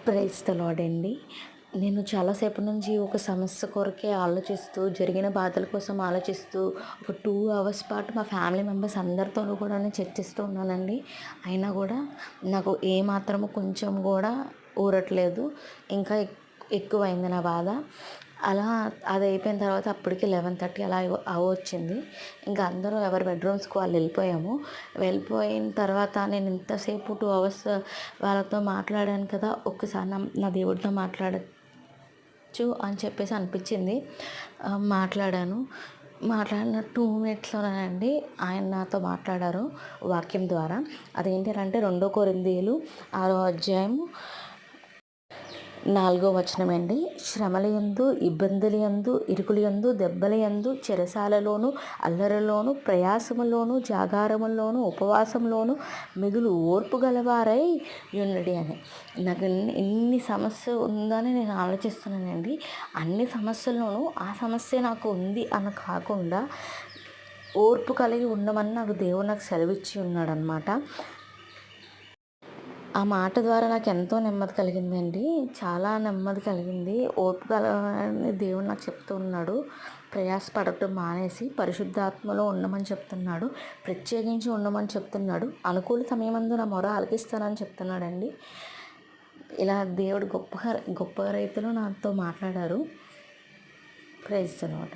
Praise the lord అండి. నేను చాలాసేపు నుంచి ఒక సమస్య కొరకే ఆలోచిస్తూ, జరిగిన బాధల కోసం ఆలోచిస్తూ, ఒక 2 అవర్స్ పాటు మా ఫ్యామిలీ మెంబర్స్ అందరితోనూ కూడా నేను చర్చిస్తూ ఉన్నానండి. అయినా కూడా నాకు ఏమాత్రము కొంచెం కూడా ఊరట్లేదు. ఇంకా ఎక్కువైంది నా బాధ. అలా అది అయిపోయిన తర్వాత అప్పటికి 11:30 అలా అవొచ్చింది. ఇంకా అందరూ ఎవరి బెడ్రూమ్స్కి వాళ్ళు వెళ్ళిపోయాము. వెళ్ళిపోయిన తర్వాత నేను ఇంతసేపు 2 అవర్స్ వాళ్ళతో మాట్లాడాను కదా, ఒక్కసారి నా దేవుడితో మాట్లాడచ్చు అని చెప్పేసి అనిపించింది. మాట్లాడాను. మాట్లాడిన 2 మినిట్స్‌లోనేనండి ఆయన నాతో మాట్లాడారు వాక్యం ద్వారా. అదేంటి అంటే 2 కొరింథీయులు 6వ అధ్యాయము 4వ వచనమండి. శ్రమలయందు, ఇబ్బందులయందు, ఇరుకులయందు, దెబ్బలయందు, చెరసాలలోను, అల్లరిలోను, ప్రయాసములోను, జాగారములోను, ఉపవాసంలోను మిగులు ఓర్పు గలవారై యుండుడి అని. నాకు ఎన్ని సమస్య ఉందని నేను ఆలోచిస్తున్నానండి. అన్ని సమస్యల్లోనూ ఆ సమస్య నాకు ఉంది అని కాకుండా ఓర్పు కలిగి ఉండమని దేవుడు సెలవిచ్చి ఉన్నాడనమాట. ఆ మాట ద్వారా నాకు ఎంతో నెమ్మది కలిగిందండి. చాలా నెమ్మది కలిగింది. ఓర్పు కలగాలని దేవుడు నాకు చెప్తూ ఉన్నాడు. ప్రయాసపడటం మానేసి పరిశుద్ధాత్మలో ఉండమని చెప్తున్నాడు. ప్రత్యేకించి ఉండమని చెప్తున్నాడు. అనుకూల సమయమందు నా మొర ఆలకిస్తానని చెప్తున్నాడండి. ఇలా దేవుడు గొప్ప రీతిలో నాతో మాట్లాడారు. Praise the lord.